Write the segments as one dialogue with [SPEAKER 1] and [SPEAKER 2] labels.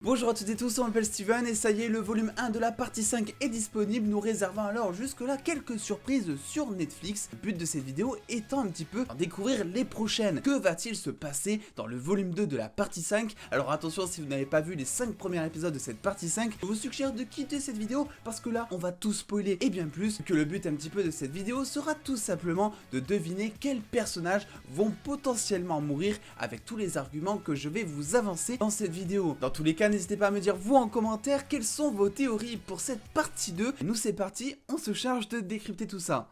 [SPEAKER 1] Bonjour à toutes et tous, on m'appelle Steven et ça y est, le volume 1 de la partie 5 est disponible. Nous réservons alors jusque là quelques surprises sur Netflix. Le but de cette vidéo étant un petit peu d'en découvrir les prochaines. Que va-t-il se passer dans le volume 2 de la partie 5? Alors attention, si vous n'avez pas vu les 5 premiers épisodes de cette partie 5, je vous suggère de quitter cette vidéo parce que là on va tout spoiler et bien plus, que le but un petit peu de cette vidéo sera tout simplement de deviner quels personnages vont potentiellement mourir avec tous les arguments que je vais vous avancer dans cette vidéo. Dans tous les cas, n'hésitez pas à me dire vous en commentaire quelles sont vos théories pour cette partie 2. Nous c'est parti, on se charge de décrypter tout ça.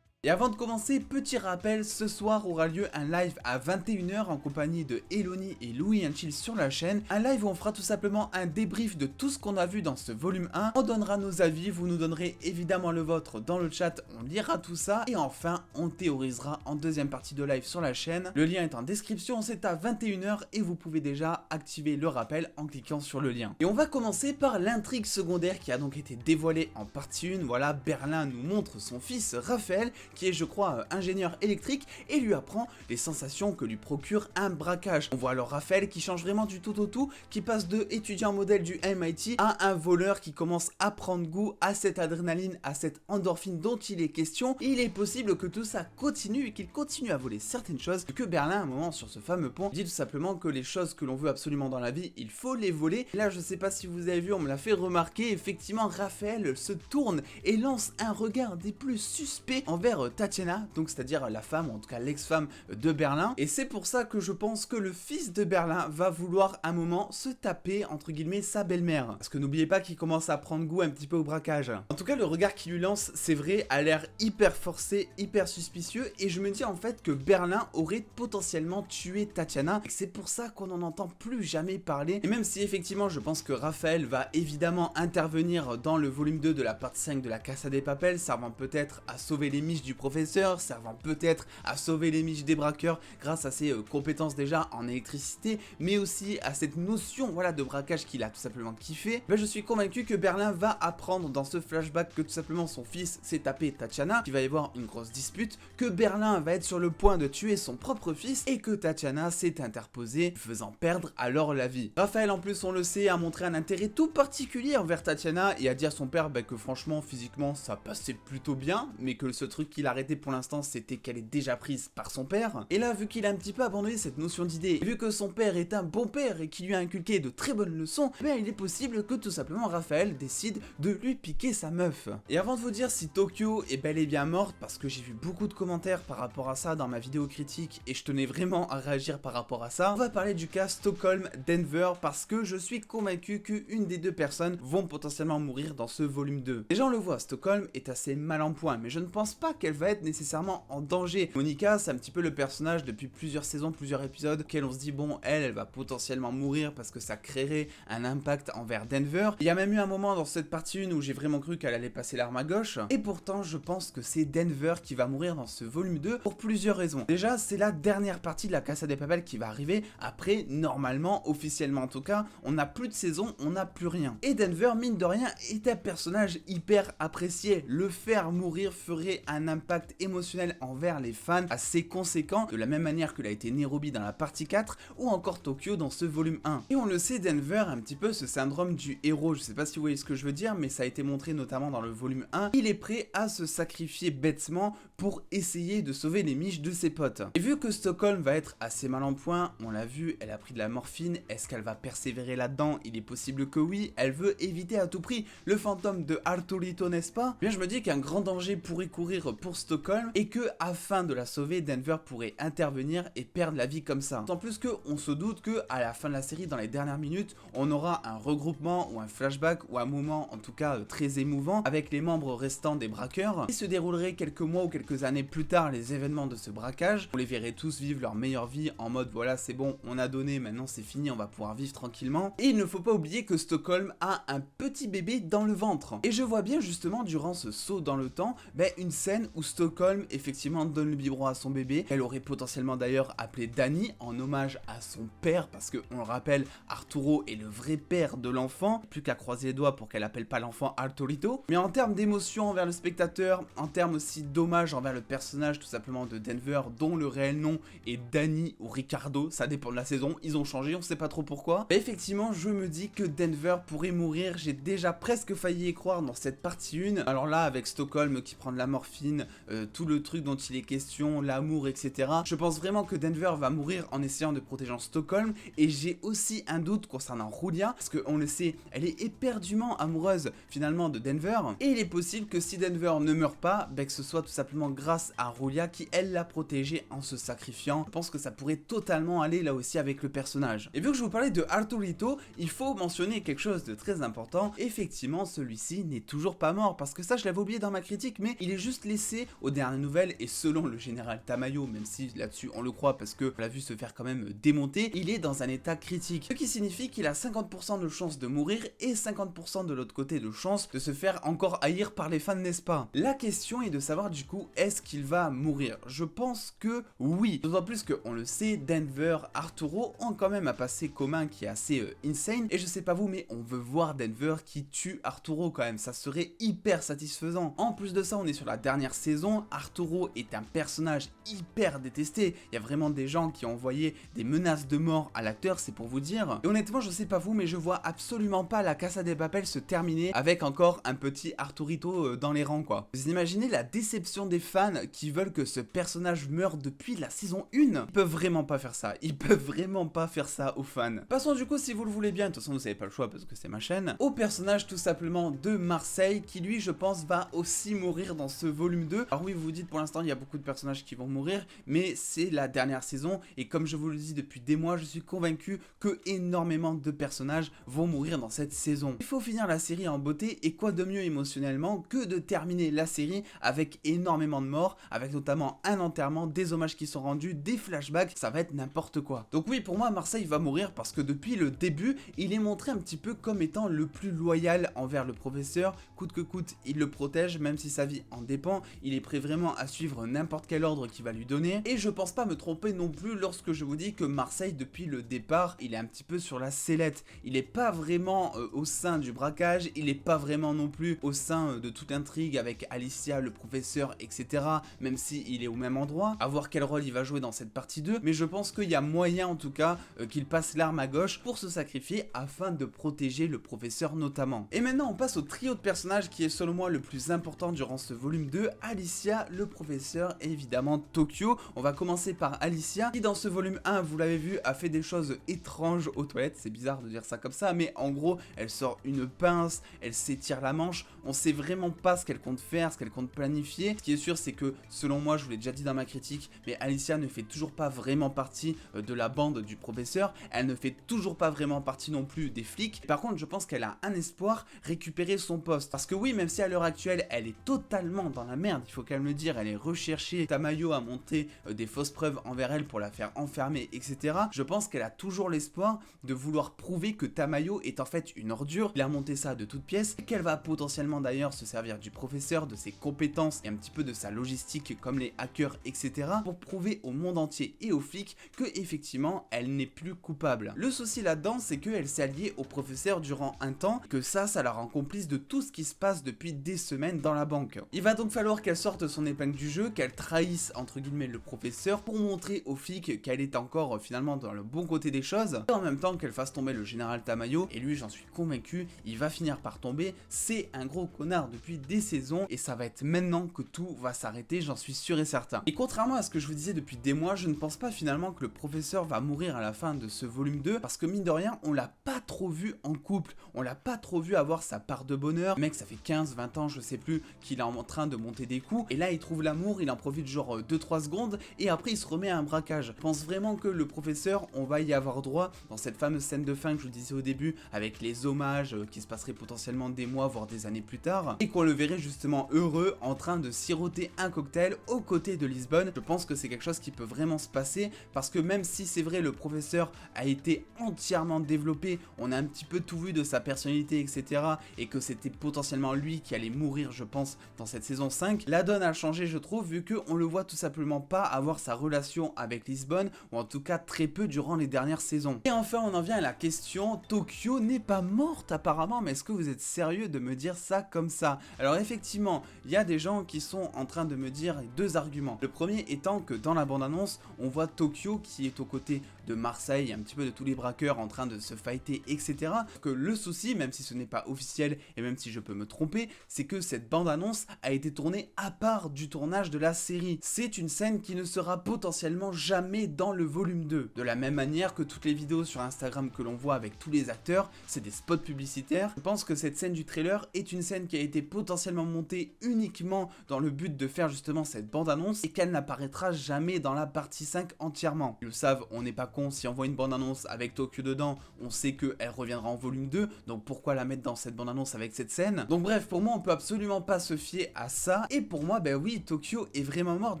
[SPEAKER 1] Et avant de commencer, petit rappel, ce soir aura lieu un live à 21 h en compagnie de Eloni et Louis Unchill sur la chaîne. Un live où on fera tout simplement un débrief de tout ce qu'on a vu dans ce volume 1. On donnera nos avis, vous nous donnerez évidemment le vôtre dans le chat, on lira tout ça. Et enfin, on théorisera en deuxième partie de live sur la chaîne. Le lien est en description, c'est à 21 h et vous pouvez déjà activer le rappel en cliquant sur le lien. Et on va commencer par l'intrigue secondaire qui a donc été dévoilée en partie 1. Voilà, Berlin nous montre son fils Raphaël, qui est je crois ingénieur électrique, et lui apprend les sensations que lui procure un braquage. On voit alors Raphaël qui change vraiment du tout au tout, qui passe de étudiant modèle du MIT à un voleur qui commence à prendre goût à cette adrénaline, à cette endorphine dont il est question. Et il est possible que tout ça continue et qu'il continue à voler certaines choses, que Berlin à un moment sur ce fameux pont dit tout simplement que les choses que l'on veut absolument dans la vie, il faut les voler. Et là je sais pas si vous avez vu, on me l'a fait remarquer, effectivement Raphaël se tourne et lance un regard des plus suspects envers Tatiana, donc c'est-à-dire la femme, ou en tout cas l'ex-femme de Berlin, et c'est pour ça que je pense que le fils de Berlin va vouloir un moment se taper entre guillemets sa belle-mère, parce que n'oubliez pas qu'il commence à prendre goût un petit peu au braquage. En tout cas le regard qu'il lui lance, c'est vrai, a l'air hyper forcé, hyper suspicieux, et je me dis en fait que Berlin aurait potentiellement tué Tatiana, et c'est pour ça qu'on n'en entend plus jamais parler. Et même si effectivement je pense que Raphaël va évidemment intervenir dans le volume 2 de la partie 5 de la Casa de Papel, servant peut-être à sauver les miches du professeur, servant peut-être à sauver les miches des braqueurs grâce à ses compétences déjà en électricité, mais aussi à cette notion voilà de braquage qu'il a tout simplement kiffé. Ben, je suis convaincu que Berlin va apprendre dans ce flashback que tout simplement son fils s'est tapé Tatiana, qu'il va y avoir une grosse dispute, que Berlin va être sur le point de tuer son propre fils et que Tatiana s'est interposée, faisant perdre alors la vie. Raphaël en plus on le sait a montré un intérêt tout particulier envers Tatiana et a dit à son père que franchement physiquement ça passait plutôt bien, mais que ce truc qu'il arrêté pour l'instant c'était qu'elle est déjà prise par son père. Et là vu qu'il a un petit peu abandonné cette notion d'idée, et vu que son père est un bon père et qui lui a inculqué de très bonnes leçons, ben il est possible que tout simplement Raphaël décide de lui piquer sa meuf. Et avant de vous dire si Tokyo est bel et bien morte, parce que j'ai vu beaucoup de commentaires par rapport à ça dans ma vidéo critique et je tenais vraiment à réagir par rapport à ça, on va parler du cas Stockholm-Denver parce que je suis convaincu qu'une des deux personnes vont potentiellement mourir dans ce volume 2. Déjà on le voit, Stockholm est assez mal en point, mais je ne pense pas qu'elle va être nécessairement en danger. Monica, c'est un petit peu le personnage depuis plusieurs saisons, plusieurs épisodes, auquel on se dit bon, elle va potentiellement mourir parce que ça créerait un impact envers Denver. Il y a même eu un moment dans cette partie 1 où j'ai vraiment cru qu'elle allait passer l'arme à gauche, et pourtant je pense que c'est Denver qui va mourir dans ce volume 2 pour plusieurs raisons. Déjà, c'est la dernière partie de la Casa de Papel qui va arriver. Après, normalement, officiellement en tout cas, on n'a plus de saison, on n'a plus rien. Et Denver, mine de rien, est un personnage hyper apprécié. Le faire mourir ferait un impact émotionnel envers les fans assez conséquent, de la même manière que l'a été Nairobi dans la partie 4 ou encore Tokyo dans ce volume 1. Et on le sait, Denver a un petit peu ce syndrome du héros, je sais pas si vous voyez ce que je veux dire, mais ça a été montré notamment dans le volume 1. Il est prêt à se sacrifier bêtement pour essayer de sauver les miches de ses potes. Et vu que Stockholm va être assez mal en point, on l'a vu, elle a pris de la morphine, est-ce qu'elle va persévérer là-dedans? Il est possible que oui, elle veut éviter à tout prix le fantôme de Arturito, n'est-ce pas? Bien je me dis qu'un grand danger pourrait courir pour Stockholm et que afin de la sauver, Denver pourrait intervenir et perdre la vie comme ça. D'autant plus que on se doute que à la fin de la série, dans les dernières minutes, on aura un regroupement ou un flashback ou un moment en tout cas très émouvant avec les membres restants des braqueurs qui se déroulerait quelques mois ou quelques années plus tard les événements de ce braquage. On les verrait tous vivre leur meilleure vie en mode voilà c'est bon, on a donné, maintenant c'est fini, on va pouvoir vivre tranquillement. Et il ne faut pas oublier que Stockholm a un petit bébé dans le ventre. Et je vois bien justement durant ce saut dans le temps, une scène où Stockholm effectivement donne le biberon à son bébé, qu'elle aurait potentiellement d'ailleurs appelé Danny en hommage à son père, parce que on le rappelle, Arturo est le vrai père de l'enfant, plus qu'à croiser les doigts pour qu'elle appelle pas l'enfant Arturito. Mais en termes d'émotion envers le spectateur, en termes aussi d'hommage envers le personnage tout simplement de Denver, dont le réel nom est Danny ou Ricardo, ça dépend de la saison, ils ont changé, on sait pas trop pourquoi. Mais effectivement, je me dis que Denver pourrait mourir, j'ai déjà presque failli y croire dans cette partie 1. Alors là, avec Stockholm qui prend de la morphine, tout le truc dont il est question, l'amour, etc. Je pense vraiment que Denver va mourir en essayant de protéger Stockholm, et j'ai aussi un doute concernant Julia, parce qu'on le sait, elle est éperdument amoureuse finalement de Denver, et il est possible que si Denver ne meurt pas, que ce soit tout simplement grâce à Julia qui elle l'a protégée en se sacrifiant. Je pense que ça pourrait totalement aller là aussi avec le personnage. Et vu que je vous parlais de Arturito, il faut mentionner quelque chose de très important. Effectivement, celui-ci n'est toujours pas mort, parce que ça je l'avais oublié dans ma critique, mais il est juste laissé aux dernières nouvelles, et selon le général Tamayo, même si là-dessus on le croit parce que on l'a vu se faire quand même démonter, il est dans un état critique, ce qui signifie qu'il a 50% de chance de mourir et 50% de l'autre côté de chance de se faire encore haïr par les fans, n'est-ce pas? La question est de savoir du coup, est-ce qu'il va mourir? Je pense que oui, d'autant plus qu'on le sait, Denver, Arturo ont quand même un passé commun qui est assez insane, et je sais pas vous, mais on veut voir Denver qui tue Arturo quand même, ça serait hyper satisfaisant. En plus de ça, on est sur la dernière saison, Arturo est un personnage hyper détesté, il y a vraiment des gens qui ont envoyé des menaces de mort à l'acteur, c'est pour vous dire. Et honnêtement, je sais pas vous, mais je vois absolument pas la Casa de Papel se terminer avec encore un petit Arturito dans les rangs, quoi. Vous imaginez la déception des fans qui veulent que ce personnage meure depuis la saison 1? Ils peuvent vraiment pas faire ça, ils peuvent vraiment pas faire ça aux fans. Passons du coup, si vous le voulez bien, de toute façon vous avez pas le choix parce que c'est ma chaîne, au personnage tout simplement de Marseille, qui lui je pense va aussi mourir dans ce volume 2. Alors oui, vous vous dites pour l'instant il y a beaucoup de personnages qui vont mourir, mais c'est la dernière saison, et comme je vous le dis depuis des mois, je suis convaincu que énormément de personnages vont mourir dans cette saison. Il faut finir la série en beauté, et quoi de mieux émotionnellement que de terminer la série avec énormément de morts, avec notamment un enterrement, des hommages qui sont rendus, des flashbacks, ça va être n'importe quoi. Donc oui, pour moi Marseille va mourir parce que depuis le début, il est montré un petit peu comme étant le plus loyal envers le professeur, coûte que coûte, il le protège même si sa vie en dépend, il est prêt vraiment à suivre n'importe quel ordre qu'il va lui donner, et je pense pas me tromper non plus lorsque je vous dis que Marseille depuis le départ, il est un petit peu sur la sellette, il est pas vraiment au sein du braquage, il est pas vraiment non plus au sein de toute intrigue avec Alicia, le professeur, etc. Même si il est au même endroit, à voir quel rôle il va jouer dans cette partie 2, mais je pense qu'il y a moyen en tout cas qu'il passe l'arme à gauche pour se sacrifier afin de protéger le professeur notamment. Et maintenant on passe au trio de personnages qui est selon moi le plus important durant ce volume 2, Alicia, le professeur et évidemment Tokyo. On va commencer par Alicia qui dans ce volume 1, vous l'avez vu, a fait des choses étranges aux toilettes, c'est bizarre de dire ça comme ça, mais en gros elle sort une pince, elle s'étire la manche, on sait vraiment pas ce qu'elle compte faire, ce qu'elle compte planifier. Ce qui est sûr c'est que selon moi, je vous l'ai déjà dit dans ma critique, mais Alicia ne fait toujours pas vraiment partie de la bande du professeur, elle ne fait toujours pas vraiment partie non plus des flics. Par contre je pense qu'elle a un espoir, récupérer son poste, parce que oui, même si à l'heure actuelle elle est totalement dans la merde, il faut quand même le dire, elle est recherchée, Tamayo a monté des fausses preuves envers elle pour la faire enfermer, etc. Je pense qu'elle a toujours l'espoir de vouloir prouver que Tamayo est en fait une ordure, il a monté ça de toutes pièces, et qu'elle va potentiellement d'ailleurs se servir du professeur, de ses compétences et un petit peu de sa logistique comme les hackers, etc. pour prouver au monde entier et aux flics que effectivement elle n'est plus coupable. Le souci là-dedans, c'est qu'elle s'est alliée au professeur durant un temps, que ça la rend complice de tout ce qui se passe depuis des semaines dans la banque. Il va donc falloir qu'elle sorte son épingle du jeu, qu'elle trahisse entre guillemets le professeur pour montrer aux flics qu'elle est encore finalement dans le bon côté des choses, et en même temps qu'elle fasse tomber le général Tamayo, et lui j'en suis convaincu, il va finir par tomber, c'est un gros connard depuis des saisons, et ça va être maintenant que tout va s'arrêter, j'en suis sûr et certain. Et contrairement à ce que je vous disais depuis des mois, je ne pense pas finalement que le professeur va mourir à la fin de ce volume 2, parce que mine de rien, on l'a pas trop vu en couple, on l'a pas trop vu avoir sa part de bonheur. Le mec, ça fait 15-20 ans, je sais plus, qu'il est en train de monter des coups, et là il trouve l'amour, il en profite genre 2-3 secondes, et après il se remet à un braquage. Je pense vraiment que le professeur, on va y avoir droit dans cette fameuse scène de fin que je vous disais au début, avec les hommages qui se passeraient potentiellement des mois, voire des années plus tard, et qu'on le verrait justement heureux en train de siroter un cocktail aux côtés de Lisbonne. Je pense que c'est quelque chose qui peut vraiment se passer, parce que même si c'est vrai, le professeur a été entièrement développé, on a un petit peu tout vu de sa personnalité, etc., et que c'était potentiellement lui qui allait mourir, je pense, dans cette saison 5, la donne a changé je trouve, vu qu'on le voit tout simplement pas avoir sa relation avec Lisbonne, ou en tout cas très peu durant les dernières saisons. Et enfin on en vient à la question, Tokyo n'est pas morte apparemment, mais est-ce que vous êtes sérieux de me dire ça comme ça? Alors effectivement, il y a des gens qui sont en train de me dire deux arguments. Le premier étant que dans la bande-annonce, on voit Tokyo qui est aux côtés de Marseille, un petit peu de tous les braqueurs en train de se fighter, etc. Que le souci, même si ce n'est pas officiel et même si je peux me tromper, c'est que cette bande-annonce a été tournée à part du tournage de la série. C'est une scène qui ne sera potentiellement jamais dans le volume 2. De la même manière que toutes les vidéos sur Instagram que l'on voit avec tous les acteurs, c'est des spots publicitaires. Je pense que cette scène du trailer est une scène qui a été potentiellement montée uniquement dans le but de faire justement cette bande-annonce et qu'elle n'apparaîtra jamais dans la partie 5 entièrement. Ils le savent, on n'est pas con, si on voit une bande-annonce avec Tokyo dedans, on sait qu'elle reviendra en volume 2, donc pourquoi la mettre dans cette bande-annonce avec cette scène? Donc bref, pour moi on peut absolument pas se fier à ça, et pour moi ben oui, Tokyo est vraiment morte.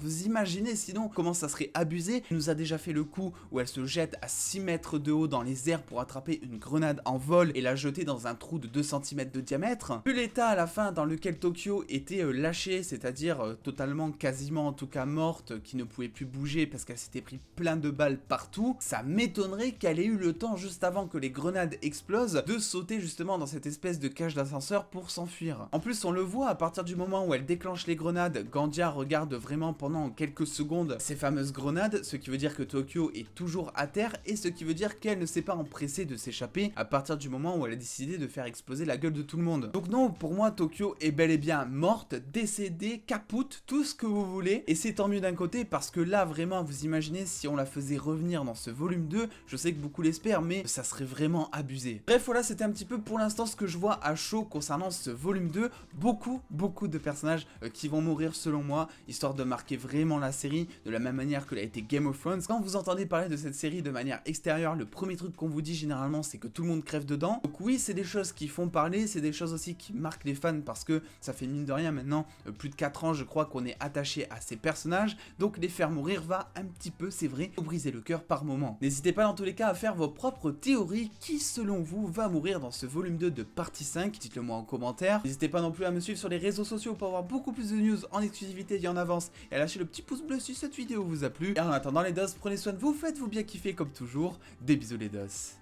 [SPEAKER 1] Vous imaginez sinon comment ça serait abusé? Elle nous a déjà fait le coup où elle se jette à 6 mètres de haut dans les airs pour attraper une grenade en vol et la jeter dans un trou de 2 cm de diamètre. Vu l'état à la fin dans lequel Tokyo était lâchée, c'est-à-dire totalement, quasiment en tout cas morte, qui ne pouvait plus bouger parce qu'elle s'était pris plein de balles partout, ça m'étonnerait qu'elle ait eu le temps juste avant que les grenades explosent de sauter justement dans cette espèce de cage d'ascenseur pour s'enfuir. En plus on le voit à partir du moment où elle déclenche les grenades, Gandia regarde vraiment pendant quelques secondes ces fameuses grenades, ce qui veut dire que Tokyo est toujours à terre et ce qui veut dire qu'elle ne s'est pas empressée de s'échapper à partir du moment où elle a décidé de faire exploser la gueule de tout le monde. Donc non, pour moi Tokyo est bel et bien morte, décédée, capoute, tout ce que vous voulez, et c'est tant mieux d'un côté parce que là vraiment vous imaginez si on la faisait revenir dans ce volume 2, je sais que beaucoup l'espèrent mais ça serait vraiment abusé. Bref voilà, c'était un petit peu pour l'instant ce que je vois à chaud concernant ce volume 2, beaucoup de personnages qui vont mourir selon moi, histoire de marquer vraiment la série de la même manière que l'a été Game of Thrones. Quand vous entendez parler de cette série de manière extérieure, le premier truc qu'on vous dit généralement c'est que tout le monde crève dedans. Donc oui, c'est des choses qui font parler, c'est des choses aussi qui marquent les fans parce que ça fait mine de rien maintenant plus de 4 ans je crois qu'on est attaché à ces personnages, donc les faire mourir va un petit peu, c'est vrai, vous briser le cœur par moment. N'hésitez pas dans tous les cas à faire vos propres théories, qui selon vous va mourir dans ce volume 2 de partie 5, dites-le moi en commentaire. N'hésitez pas non plus à me suivre sur les réseaux sociaux pour avoir beaucoup plus de news en exclusivité et en avance, et à lâcher le petit pouce bleu si cette vidéo vous a plu. Et en attendant les dos, prenez soin de vous, faites-vous bien kiffer comme toujours, des bisous les dos.